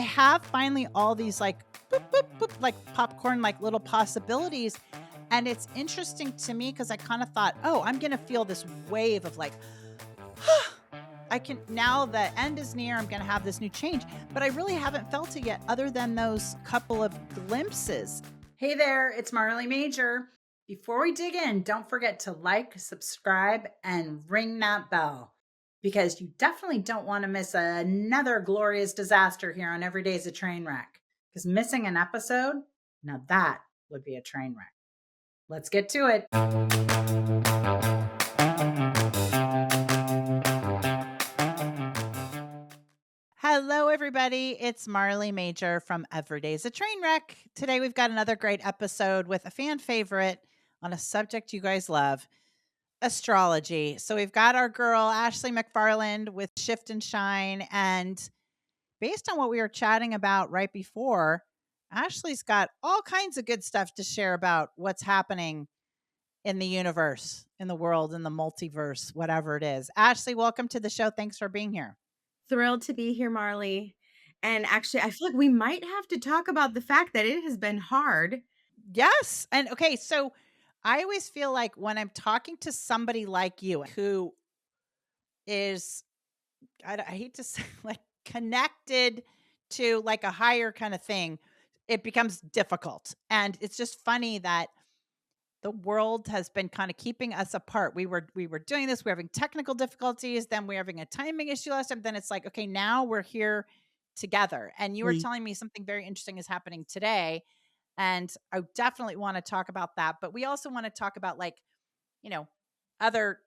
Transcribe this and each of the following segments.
have finally all these like boop, boop, boop, like popcorn, like little possibilities. And it's interesting to me because I kind of thought, oh, I'm going to feel this wave of like, I can, now the end is near, I'm going to have this new change. But I really haven't felt it yet, other than those couple of glimpses. Hey there, it's Marley Majcher. Before we dig in, don't forget to like, subscribe, and ring that bell, because you definitely don't want to miss another glorious disaster here on Every Day's a Train Wreck. Because missing an episode, now that would be a train wreck. Let's get to it. Hello, everybody. It's Marley Majcher from Every Day's a Train Wreck. Today, we've got another great episode with a fan favorite on a subject you guys love, astrology. So we've got our girl, Ashley McFarland, with Shift and Shine. And based on what we were chatting about right before, Ashley's got all kinds of good stuff to share about what's happening in the universe, in the world, in the multiverse, whatever it is. Ashley, welcome to the show. Thanks for being here. Thrilled to be here, Marley. And actually, I feel like we might have to talk about the fact that it has been hard. Yes. And okay, so I always feel like when I'm talking to somebody like you who is, I hate to say, like connected to like a higher kind of thing, it becomes difficult. And it's just funny that the world has been kind of keeping us apart. We were doing this, we're having technical difficulties, then we're having a timing issue last time. Then it's like, okay, now we're here together. And you were telling me something very interesting is happening today. And I definitely want to talk about that. But we also want to talk about like, you know, other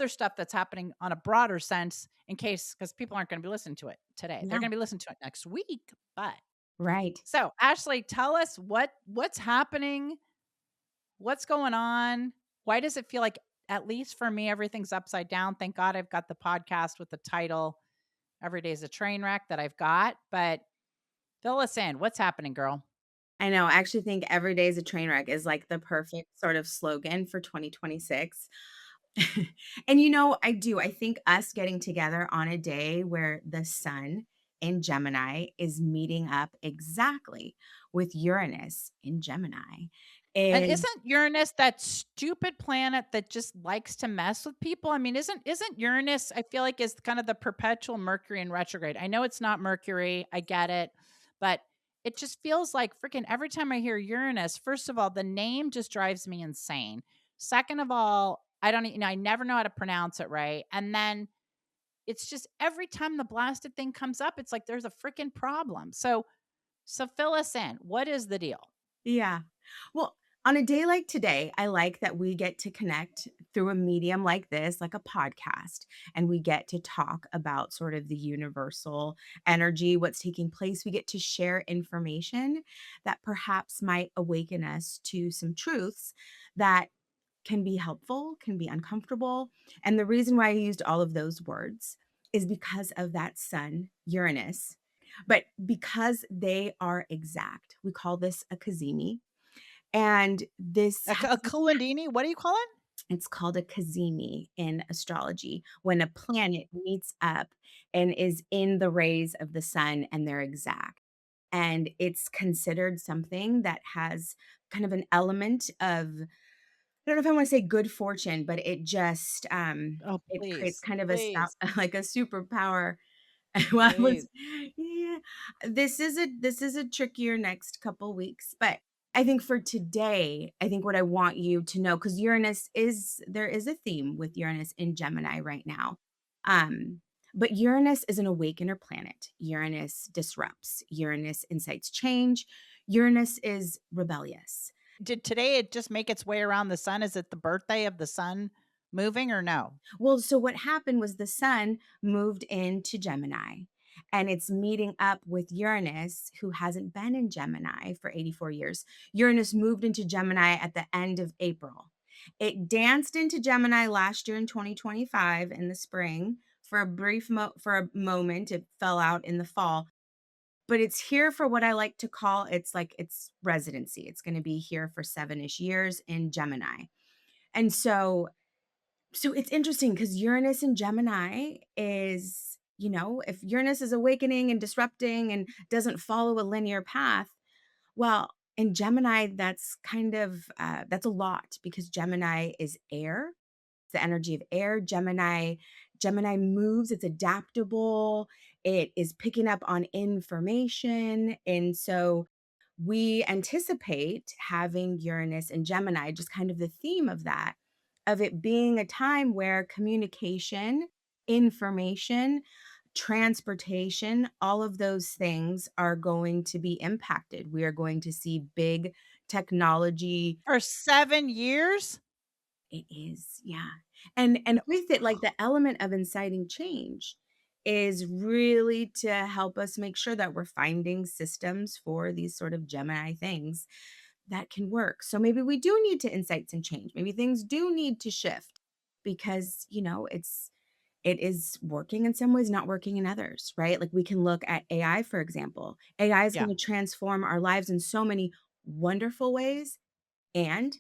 stuff that's happening on a broader sense in case, because people aren't going to be listening to it today. They're Yeah. going to be listening to it next week. But Right. so Ashley, tell us what's happening. What's going on? Why does it feel like, at least for me, everything's upside down? Thank God I've got the podcast with the title Every Day's a Train Wreck that I've got. But fill us in. What's happening, girl? I know. I actually think every day is a train wreck is like the perfect sort of slogan for 2026. And I do. I think us getting together on a day where the sun in Gemini is meeting up exactly with Uranus in Gemini And is isn't Uranus that stupid planet that just likes to mess with people? I mean, isn't Uranus, I feel like, is kind of the perpetual Mercury in retrograde. I know it's not Mercury, I get it, but it just feels like freaking every time I hear Uranus, first of all, the name just drives me insane. Second of all, I don't, I never know how to pronounce it right. And then it's just every time the blasted thing comes up, it's like there's a freaking problem. So fill us in. What is the deal? Yeah. Well, on a day like today, I like that we get to connect through a medium like this, like a podcast, and we get to talk about sort of the universal energy, what's taking place. We get to share information that perhaps might awaken us to some truths that can be helpful, can be uncomfortable. And the reason why I used all of those words is because of that sun, Uranus. But because they are exact, we call this a cazimi. And this A Kulandini? What do you call it? it's called a cazimi in astrology when a planet meets up and is in the rays of the sun and they're exact. And it's considered something that has kind of an element of, I don't know if I want to say good fortune, but it just Oh, it creates please, kind of a please, like a superpower. Well, I please. was yeah. This is a trickier next couple weeks, but I think for today, I think what I want you to know, because Uranus is there is a theme with Uranus in Gemini right now. But Uranus is an awakener planet. Uranus disrupts, Uranus incites change, Uranus is rebellious. Did today it just make its way around the sun? Is it the birthday of the sun moving or no? Well, so what happened was the sun moved into Gemini and it's meeting up with Uranus, who hasn't been in Gemini for 84 years. Uranus moved into Gemini at the end of April. It danced into Gemini last year in 2025 in the spring for a for a moment. It fell out in the fall, but it's here for what I like to call it's like its residency. It's going to be here for 7-ish years in Gemini. And so it's interesting because Uranus in Gemini is if Uranus is awakening and disrupting and doesn't follow a linear path, well, in Gemini, that's a lot because Gemini is air. It's the energy of air. Gemini moves, it's adaptable, it is picking up on information. And so we anticipate having Uranus and Gemini, just kind of the theme of that, of it being a time where communication, information, transportation, all of those things are going to be impacted. We are going to see big technology. For 7 years? It is, yeah. And with it, like, the element of inciting change is really to help us make sure that we're finding systems for these sort of Gemini things that can work. So maybe we do need to incite some change. Maybe things do need to shift because, it is working in some ways, not working in others, right? Like, we can look at AI, for example. AI is Yeah. gonna transform our lives in so many wonderful ways and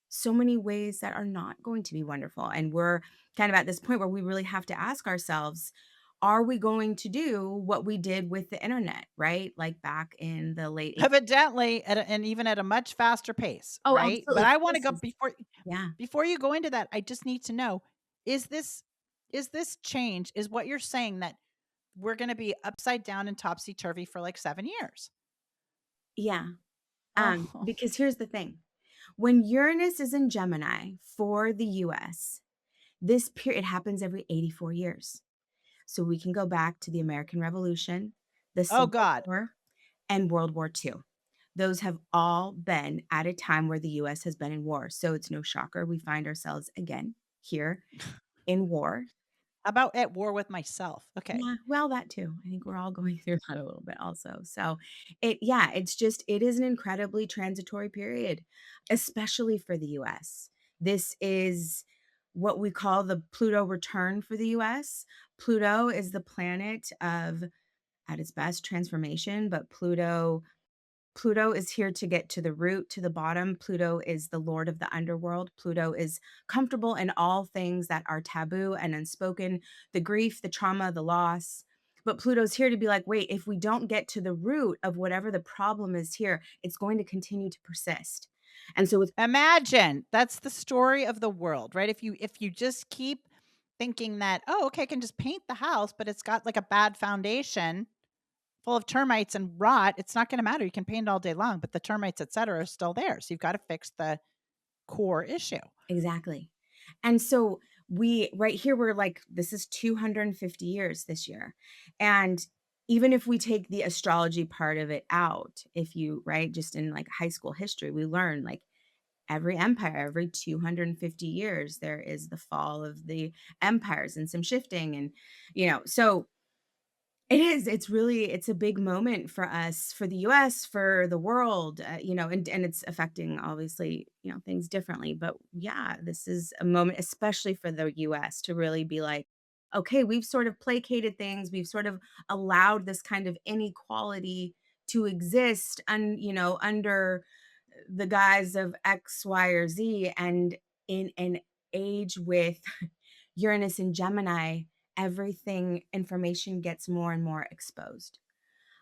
so many ways that are not going to be wonderful. And we're kind of at this point where we really have to ask ourselves, are we going to do what we did with the internet, right? Like back in the late 80s. Evidently, and even at a much faster pace, Oh, right? But absolutely. I wanna This go is, yeah. before you go into that, I just need to know, is this is this change is what you're saying that we're gonna be upside down and topsy-turvy for, like, 7 years? Yeah. Oh. Because here's the thing. When Uranus is in Gemini for the US, this period happens every 84 years. So we can go back to the American Revolution, the Oh Civil god. War, and World War II. Those have all been at a time where the US has been in war. So it's no shocker we find ourselves again here in war. How about at war with myself? Okay. Yeah, well, that too. I think we're all going through that a little bit also. So it is an incredibly transitory period, especially for the US. This is what we call the Pluto return for the US. Pluto is the planet of, at its best, transformation, but Pluto is here to get to the root, to the bottom. Pluto is the lord of the underworld. Pluto is comfortable in all things that are taboo and unspoken, the grief, the trauma, the loss. But Pluto's here to be like, wait, if we don't get to the root of whatever the problem is here, it's going to continue to persist. And so with Imagine, that's the story of the world, right? If you just keep thinking that, "Oh, okay, I can just paint the house, but it's got, like, a bad foundation full of termites and rot," it's not gonna matter. You can paint all day long, but the termites, etcetera, are still there, so you've gotta fix the core issue. Exactly. And so we right here, we're like, this is 250 years this year. And even if we take the astrology part of it out, if you, right, just in like high school history, we learn like every empire, every 250 years, there is the fall of the empires and some shifting. And, so it's a big moment for us, for the US, for the world, and it's affecting obviously, things differently. But yeah, this is a moment, especially for the US, to really be like, okay, we've sort of placated things, we've sort of allowed this kind of inequality to exist under the guise of X, Y, or Z. And in an age with Uranus and Gemini, everything information gets more and more exposed.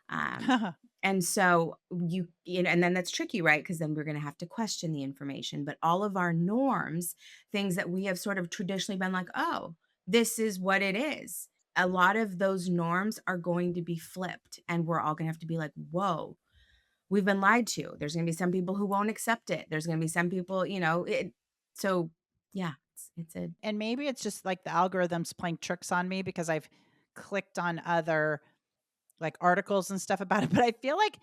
Um, and so and then that's tricky, right? Because then we're going to have to question the information. But all of our norms, things that we have sort of traditionally been like, oh, this is what it is. A lot of those norms are going to be flipped, and we're all going to have to be like, whoa, we've been lied to. There's going to be some people who won't accept it. There's going to be some people, so yeah, it's a, And maybe it's just, like, the algorithm's playing tricks on me because I've clicked on other, like, articles and stuff about it, but I feel like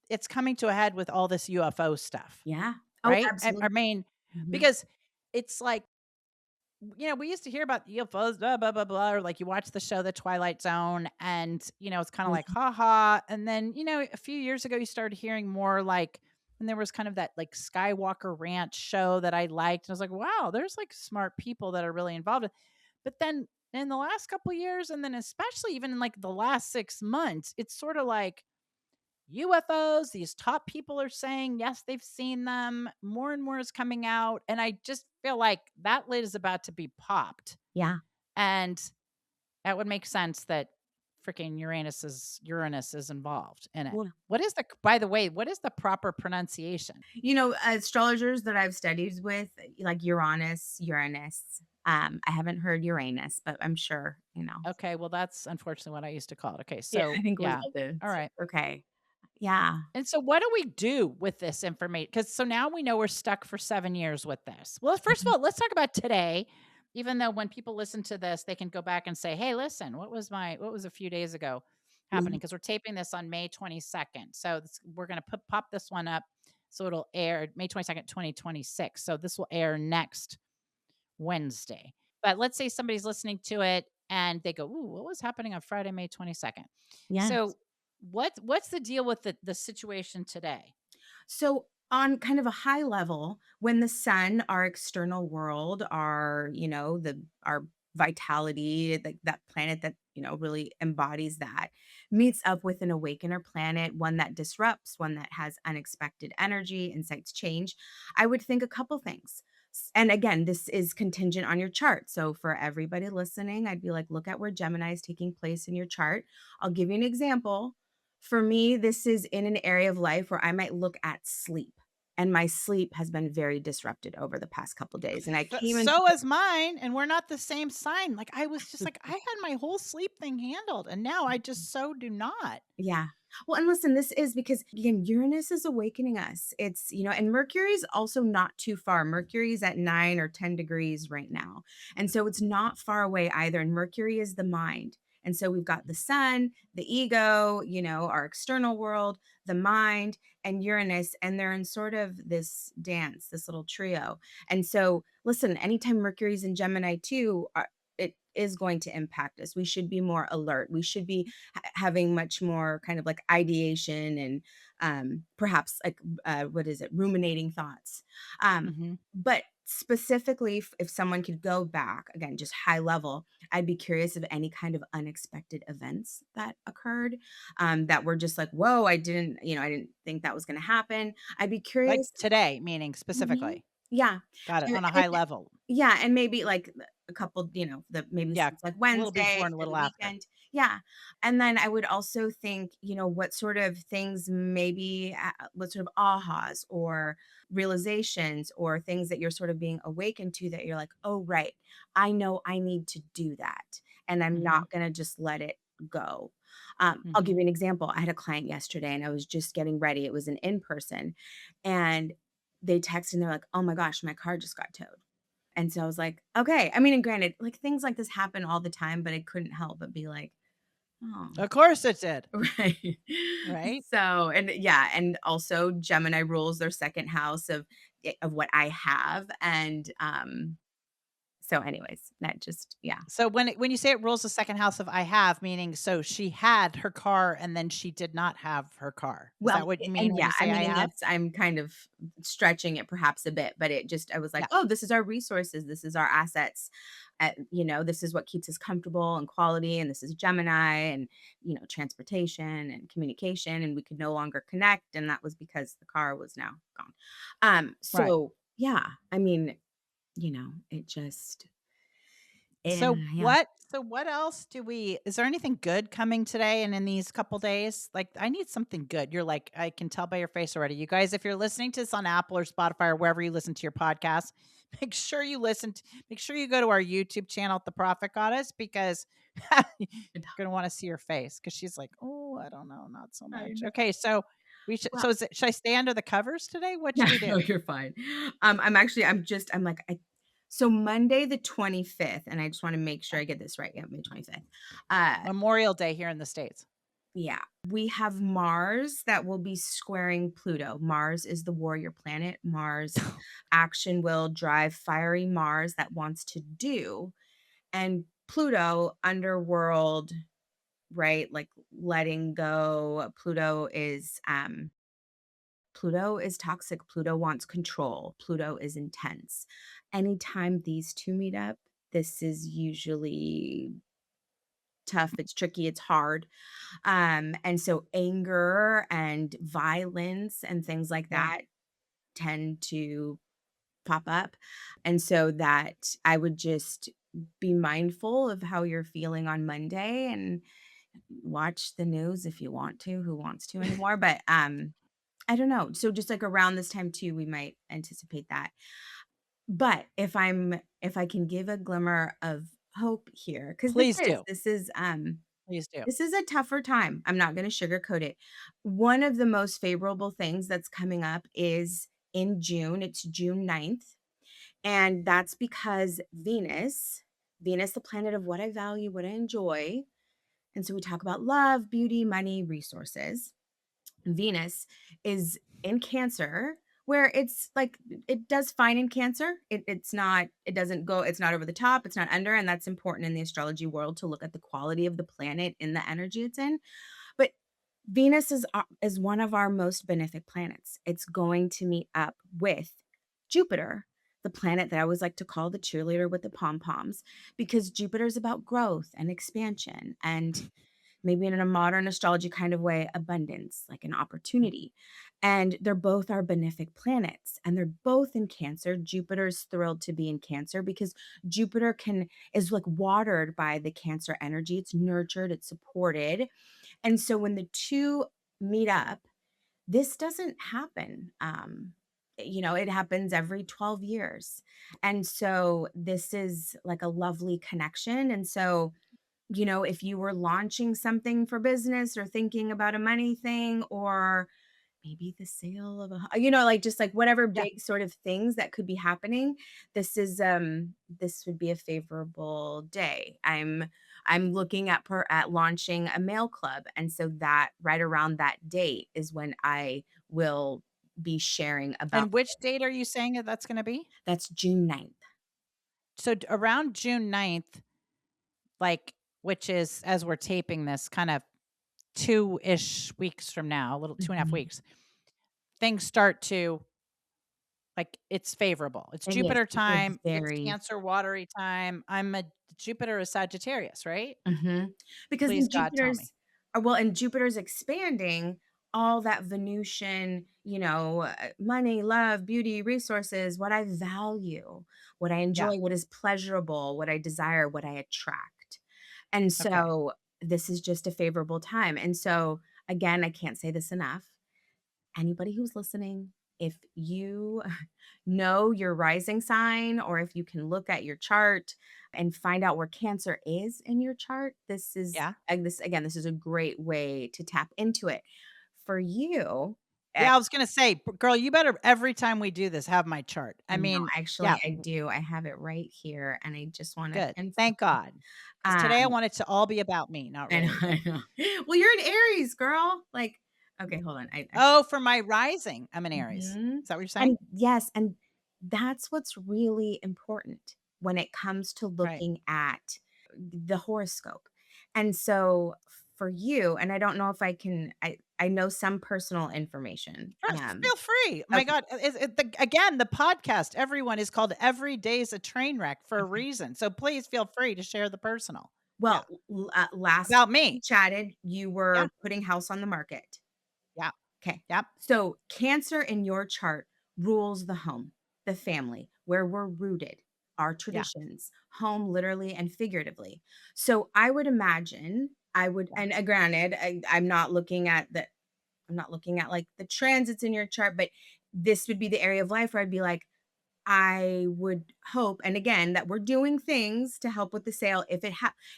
it's coming to a head with all this UFO stuff, yeah. Oh, right? I absolutely. mean, Mhm. because it's like, we used to hear about UFOs, blah, blah, blah, blah, or like you watch the show The Twilight Zone and, it's kind of like, ha ha. And then, a few years ago, you started hearing more like, and there was kind of that like Skywalker Ranch show that I liked. And I was like, wow, there's like smart people that are really involved. But then in the last couple of years, and then especially even in like the last 6 months, it's sort of like, UFOs, these top people are saying, yes, they've seen them. More and more is coming out. And I just feel like that lid is about to be popped. Yeah. And That would make sense that freaking Uranus is involved in it. Well, What is the by the way, what is the proper pronunciation? astrologers that I've studied with, like Uranus. I haven't heard Uranus, but I'm sure, Okay, well, that's unfortunately what I used to call it. Okay, Yeah, so I think it was yeah. all the All right. okay. Yeah. And so what do we do with this information? Because so now we know we're stuck for 7 years with this. Well, first of Mhm. all, let's talk about today, even though when people listen to this, they can go back and say, "Hey, listen, what was a few days ago happening?" Mhm. Because 'Cause we're taping this on May 22nd. So we're gonna pop this one up so it'll air May 22nd, 2026. So this will air next Wednesday. But let's say somebody's listening to it and they go, "Ooh, what was happening on Friday, May 22nd?" Yes. So what's the deal with the situation today? So, on kind of a high level, when the sun, our external world, our vitality, like that planet that, really embodies that, meets up with an awakener planet, one that disrupts, one that has unexpected energy, incites change, I would think a couple things. And again, this is contingent on your chart. So, for everybody listening, I'd be like, look at where Gemini is taking place in your chart. I'll give you an example. For me, this is in an area of life where I might look at sleep, and my sleep has been very disrupted over the past couple days, and I came into So is mine, and we're not the same sign. Like I was just like, I had my whole sleep thing handled, and now I just so do not. Yeah. Well, and listen, this is because again, Uranus is awakening us. And Mercury is also not too far. Mercury is at 9 or 10 degrees right now. And so it's not far away either. And Mercury is the mind. And so we've got the sun, the ego, our external world, the mind, and Uranus. And they're in sort of this dance, this little trio. And so, listen, anytime Mercury's in Gemini too, it is going to impact us. We should be more alert. We should be having much more kind of like ideation and perhaps like what is it, ruminating thoughts. Mhm. But specifically, if someone could go back again, just high level, I'd be curious of any kind of unexpected events that occurred, that were just like, whoa, I didn't think that was going to happen. I'd be Like curious. today, meaning Mhm. specifically. Yeah. Got it, And on a and high level. yeah, and maybe like a couple, maybe Yeah, since like a little Wednesday before and a or little the after. weekend. Yeah. And then I would also think, what sort of things maybe, what sort of ahas or realizations or things that you're sort of being awakened to that you're like, oh, right, I know I need to do that. And I'm Mhm, not going to just let it go. I'll give mhm. you an example. I had a client yesterday and I was just getting ready. It was an in person. And they texted and they're like, oh my gosh, my car just got towed. And so I was like, "Okay." I mean, and granted, like, things like this happen all the time, but I couldn't help but be like, "Oh." Of course it did, Right. right? So and yeah, and also Gemini rules their 2nd house of what I have, and, so anyways, that just yeah. So when you say it rules the second house of I have, meaning so she had her car and then she did not have her car. Is Well, that what you mean and when yeah, you I say I mean, and have? that's I'm kind of stretching it perhaps a bit, but I was like, Yeah, "Oh, this is our resources, this is our assets, this is what keeps us comfortable and quality, and this is Gemini and, transportation and communication, and we could no longer connect, and that was because the car was now gone." right. So yeah, I mean, it just yeah. So what else do we is there anything good coming today and in these couple days? Like I need something good. You're like, I can tell by your face already. You guys, if you're listening to this on Apple or Spotify or wherever you listen to your podcast, make sure you go to our YouTube channel at The Profit Goddess because you're gonna want to see her face because she's like, oh, I don't know, not so I much. know. Okay, so we should Well, so should I stay under the covers today? What no, should we do? no, you're fine. I'm like, so Monday the 25th, and I just want to make sure I get this right. Yeah, May 25th. Uh, Memorial Day here in the States. yeah, we have Mars that will be squaring Pluto. Mars is the warrior planet. Mars, action will drive fiery Mars that wants to do. And Pluto, underworld, right? Like letting go. Pluto is toxic. Pluto wants control. Pluto is intense. Anytime these two meet up, this is usually tough. It's tricky. It's hard. And so anger and violence and things like Yeah. that tend to pop up. And so that I would just be mindful of how you're feeling on Monday and watch the news if you want to, who wants to anymore, but, I don't know. So just, like, around this time too, we might anticipate that. But if I can give a glimmer of hope here, because Please do. Please do. this is a tougher time. I'm not gonna sugarcoat it. One of the most favorable things that's coming up is in June. It's June 9th, and that's because Venus, the planet of what I value, what I enjoy, and so we talk about love, beauty, money, resources. Venus is in Cancer, where it's like it does fine in Cancer. It's not, it doesn't go, it's not over the top, it's not under, and that's important in the astrology world to look at the quality of the planet in the energy it's in. But Venus is one of our most benefic planets. It's going to meet up with Jupiter, the planet that I always like to call the cheerleader with the pom poms, because Jupiter is about growth and expansion and maybe in a modern astrology kind of way, abundance, like an opportunity. And they're both our benefic planets and they're both in Cancer. Jupiter's thrilled to be in Cancer because Jupiter can is like watered by the Cancer energy. It's nurtured, it's supported. And so when the two meet up, this doesn't happen. It happens every 12 years. And so this is like a lovely connection. And so if you were launching something for business or thinking about a money thing or maybe the sale of like just like whatever Yeah. big sort of things that could be happening, this would be a favorable day. I'm looking at launching a mail club, and so that right around that date is when I will be sharing about And which date are you saying that that's gonna be? that's June 9th. So around June 9th, like, which is as we're taping this, kind of 2-ish weeks from now, a little 2.5 Mhm. weeks, things start to like, it's favorable. It's It is. Jupiter It's time, it's very Cancer watery time. Jupiter is Sagittarius, right? Mhm. Because Please, God, tell me. And Jupiter's expanding all that Venusian, money, love, beauty, resources, what I value, what I Yeah, enjoy, what is pleasurable, what I desire, what I attract. And okay. so this is just a favorable time. And so again, I can't say this enough, anybody who's listening, if you know your rising sign or if you can look at your chart and find out where Cancer is in your chart, Yeah. this is a great way to tap into it. For you, I Yeah, I was gonna say, girl, you better every time we do this have my chart. I I know, mean, actually yeah, I do. I have it right here and I just want to good. confirm. Thank God. Because today I Um, want it to all be about me, not I know, really, but I know. Well, you're an Aries, girl. Like, okay, hold on. I oh, for my rising, I'm an Aries. Mhm. Is that what you're saying? And yes, and that's what's really important when it comes to Right. looking at the horoscope. And so for you, and I don't know if I know some personal information. Sure, feel free. My Okay. God, again, the podcast, everyone is called "Every Day's a Train Wreck" for a Okay. reason. So please feel free to share the personal. Yeah, Well, last about we me. chatted, you Yeah, were putting house on the market. yeah, Okay. yep, So Cancer in your chart rules the home, the family, where we're rooted, our yeah, traditions, home literally and figuratively. So I would imagine I would, yeah. and granted, I'm not looking at like the transits in your chart, but this would be the area of life where I'd be like, I would hope, and again, that we're doing things to help with the sale.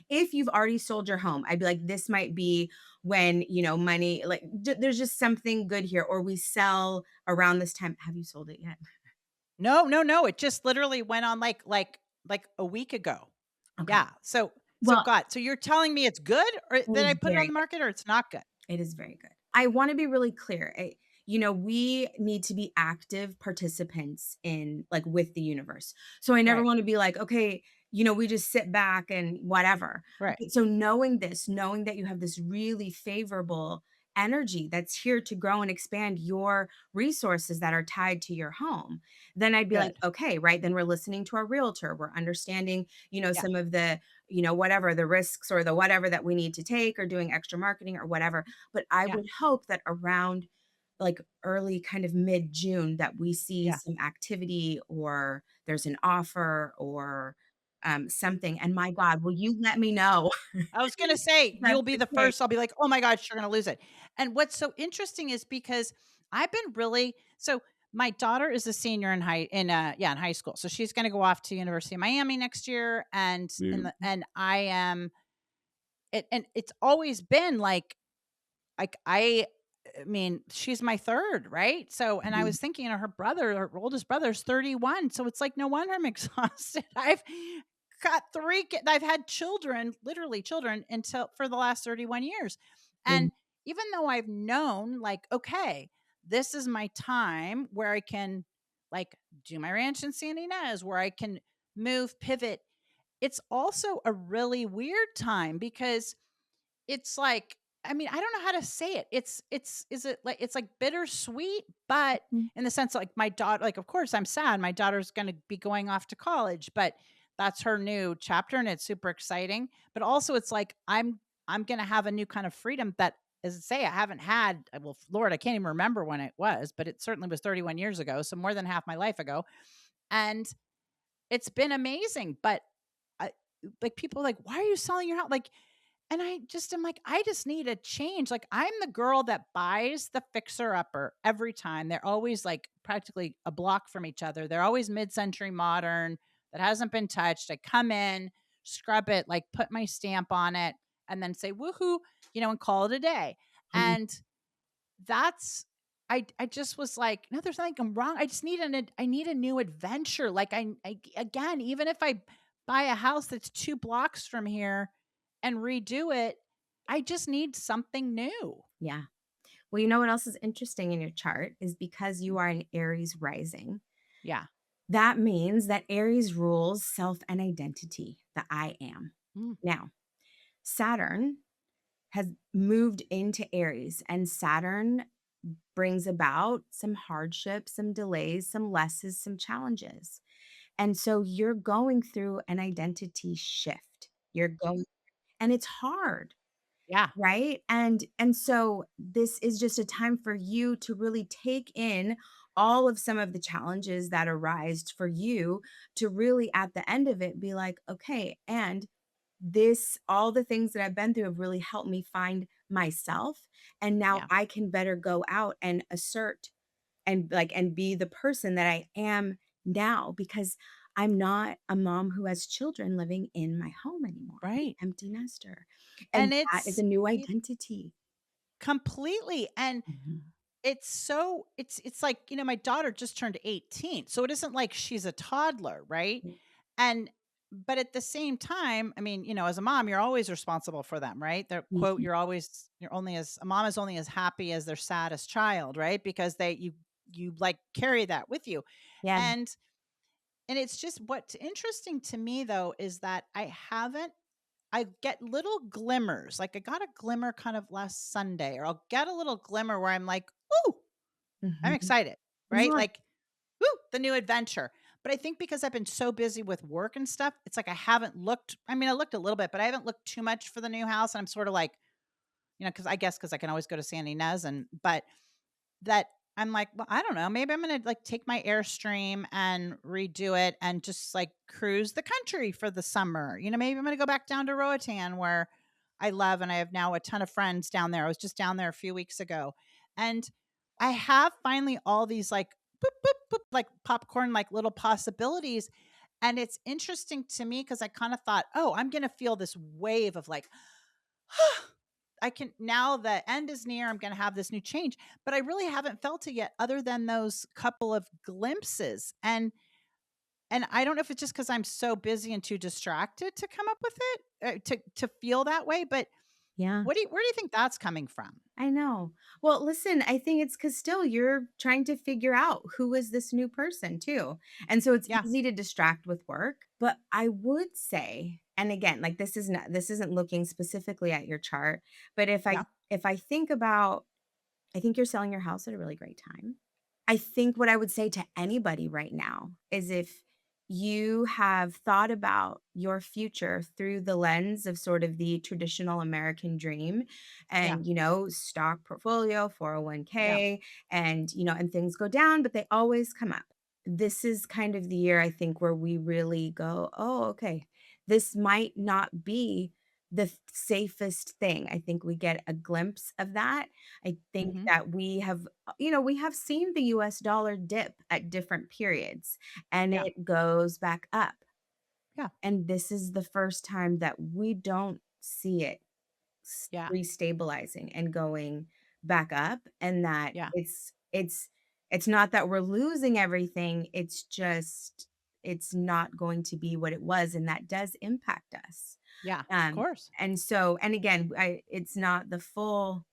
If you've already sold your home, I'd be like, this might be when, money, like there's just something good here, or we sell around this time. Have you sold it yet? No, no, no. It just literally went on like a week ago. Okay. Yeah. So Well, God, so you're telling me it's good, or it that I is put it on very the market, or it's not good? It is very good. I want to be really clear. We need to be active participants in like with the universe. So I never Right, want to be like, okay, we just sit back and whatever. right. Okay, so knowing that you have this really favorable energy that's here to grow and expand your resources that are tied to your home, then I'd be like, Good. okay, right. Then we're listening to our realtor. We're understanding, Yeah, some of the, whatever the risks or the whatever that we need to take or doing extra marketing or whatever. But I yeah, would hope that around like early kind of mid-June that we see yeah. some activity or there's an offer or something. And my God, will you let me know I was gonna say, if that's you'll be the the case? first. I'll be like, "Oh my gosh, you're gonna lose it." And what's so interesting is because I've been really so my daughter is a senior in high school. So she's gonna go off to University of Miami next year, and I am and it's always been like I mean, she's my 3rd, right? So, and I Mhm. was thinking, her oldest brother's 31, so it's like, no wonder I'm exhausted. I've got 3 ki I've had children, literally children, until for the last 31 years, Yeah. and even though I've known, like, okay, this is my time where I can, like, do my ranch in San Ynez, where I can move, pivot, it's also a really weird time because it's like I mean, I don't know how to say it. It's is it like it's like bittersweet, but Mhm. in the sense like my daughter like, of course, I'm sad my daughter's gonna be going off to college, but that's her new chapter and it's super exciting. But also it's like I'm gonna have a new kind of freedom that as I say, I haven't had well, Lord, I can't even remember when it was, but it certainly was 31 years ago, so more than half my life ago. And it's been amazing. But I like people are like, why are you selling your house? Like and I just am like, I just need a change. Like, I'm the girl that buys the fixer upper every time. They're always like practically a block from each other. They're always mid century modern that hasn't been touched. I come in, scrub it, like put my stamp on it, and then say, woohoo, and call it a day. Mhm. And that's I just was like, no, there's nothing wrong. I just need I need a new adventure. Like I again, even if I buy a house that's 2 blocks from here and redo it, I just need something new. Yeah. Well, you know what else is interesting in your chart is because you are an Aries rising. Yeah. That means that Aries rules self and identity, the I am. Mm, Now, Saturn has moved into Aries, and Saturn brings about some hardships, some delays, some lessons, some challenges. And so you're going through an identity shift. You're going, and it's hard. yeah. Right? And so this is just a time for you to really take in all of some of the challenges that arise for you to really at the end of it be like, okay, and this all the things that I've been through have really helped me find myself and now Yeah. I can better go out and assert and be the person that I am now because I'm not a mom who has children living in my home anymore. I'm Right. an empty nester. And And that is a it's new it identity. completely and Mhm. it's so it's like, my daughter just turned 18. So it isn't like she's a toddler, right? And but at the same time, I mean, as a mom, you're always responsible for them, right? The quote, Mhm. you're only as a mom is only as happy as their saddest child, right? Because you like carry that with you. Yeah. And it's just what's interesting to me though is that I get little glimmers. Like I got a glimmer kind of last Sunday, or I'll get a little glimmer where I'm like, ooh, I'm Mhm. excited, right? Yeah. Like woo, the new adventure. But I think because I've been so busy with work and stuff, it's like I haven't looked. I mean, I looked a little bit, but I haven't looked too much for the new house. And I'm sort of like, because I can always go to San Ynez but that I'm like, well, I don't know. Maybe I'm gonna like take my Airstream and redo it and just like cruise the country for the summer. Maybe I'm gonna go back down to Roatan where I love and I have now a ton of friends down there. I was just down there a few weeks ago. And I have finally all these like boop, boop, boop, like popcorn, like little possibilities. And it's interesting to me because I kind of thought, oh, I'm gonna feel this wave of like, I can now the end is near. I'm going to have this new change, but I really haven't felt it yet other than those couple of glimpses. And I don't know if it's just cuz I'm so busy and too distracted to come up with it, to feel that way, but Yeah. where do you think that's coming from? I know. Well, listen, I think it's because still you're trying to figure out who is this new person too. And so it's Yeah. easy to distract with work. But I would say, and again, like this isn't looking specifically at your chart, but Yeah. if I think about I think you're selling your house at a really great time. I think what I would say to anybody right now is if you have thought about your future through the lens of sort of the traditional American dream Yeah. and, stock portfolio, Yeah. 401k, and, and things go down, but they always come up. This is kind of the year I think where we really go, oh, okay. this might not be the safest thing. I think we get a glimpse of that. I think Mhm. that we have seen the US dollar dip at different periods and Yeah. it goes back up. Yeah. And this is the first time that we don't see it Yeah. restabilizing and going back up, and that Yeah. it's not that we're losing everything, it's just it's not going to be what it was, and that does impact us. Yeah. Of um course. and again, it's not the full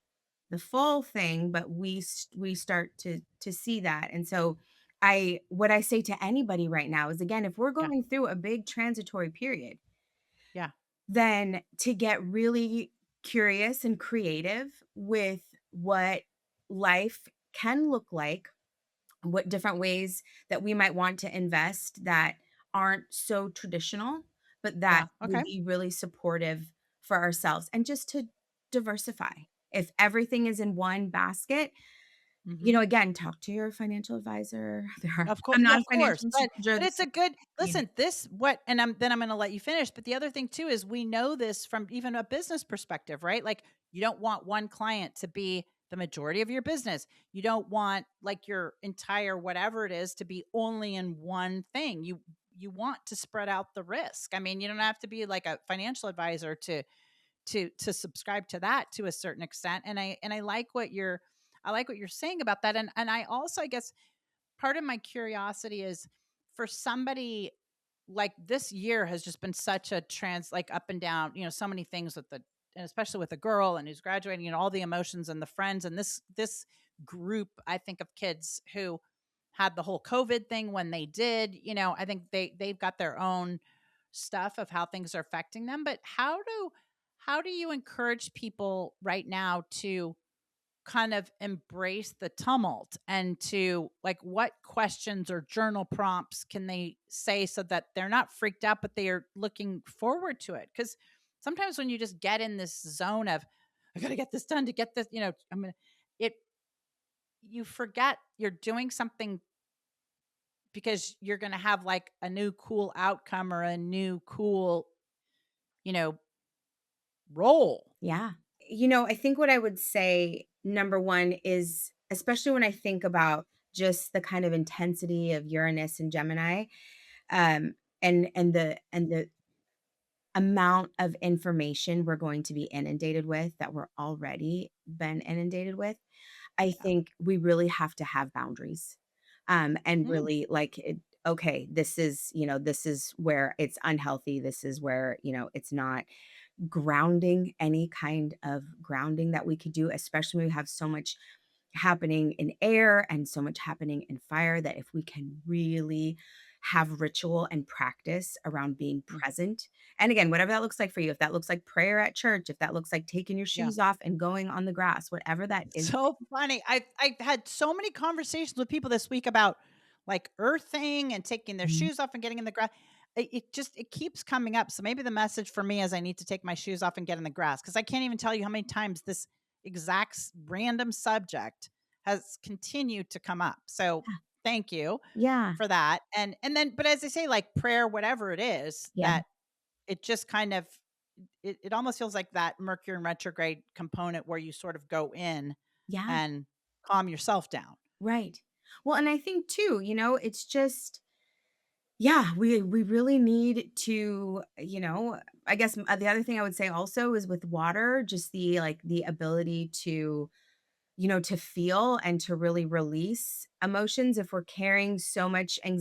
thing, but we start to see that. And so I what I say to anybody right now is, again, if we're Yeah. going through a big transitory period, Yeah. then to get really curious and creative with what life can look like, what different ways that we might want to invest that aren't so traditional, but that Yeah. will Okay. be really supportive for ourselves, and just to diversify. If everything is in one basket, Mhm. again, talk to your financial advisor. Of course, I'm yeah, not a of course, financial astrologer. but it's a good You know, listen, this what and I'm gonna let you finish, but the other thing too is we know this from even a business perspective, right? Like, you don't want one client to be the majority of your business. You don't want, like, your entire whatever it is to be only in one thing. You want to spread out the risk. I mean, you don't have to be like a financial advisor to subscribe to that to a certain extent, and I like what you're saying about that, and I also, I guess, part of my curiosity is for somebody like this year has just been such a like up and down, so many things with the and especially with a girl and who's graduating and all the emotions and the friends and this group, I think, of kids who had the whole COVID thing when they did, I think they've got their own stuff of how things are affecting them. But how do you encourage people right now to kind of embrace the tumult and to, like, what questions or journal prompts can they say so that they're not freaked out but they are looking forward to it? Because sometimes when you just get in this zone of I gotta get this done to get this, I'm gonna it you forget you're doing something because you're gonna have like a new cool outcome or a new cool, you know role. yeah. I think what I would say, number one, is especially when I think about just the kind of intensity of Uranus and Gemini, and the amount of information we're going to be inundated with, that we're already been inundated with. I Yeah. think we really have to have boundaries. And Mm, really, like, okay, this is where it's unhealthy. This is where, it's not grounding. Any kind of grounding that we could do, especially when we have so much happening in air and so much happening in fire, that if we can really have ritual and practice around being mm, present. And again, whatever that looks like for you, if that looks like prayer at church, if that looks like taking your yeah. shoes off and going on the grass, whatever that is. So funny. I've had so many conversations with people this week about, like, earthing and taking their Mhm. shoes off and getting in the grass. It keeps coming up. So maybe the message for me is I need to take my shoes off and get in the grass because I can't even tell you how many times this exact random subject has continued to come up. So thank you Yeah. for that. And then, but as I say, like prayer, whatever it is, Yeah. that it just kind of it almost feels like that Mercury in retrograde component where you sort of go in Yeah. and calm yourself down. Right. Well, and I think too, it's just, yeah, we really need to, I guess, the other thing I would say also is with water, just the ability to, to feel and to really release emotions. If we're carrying so much anxiety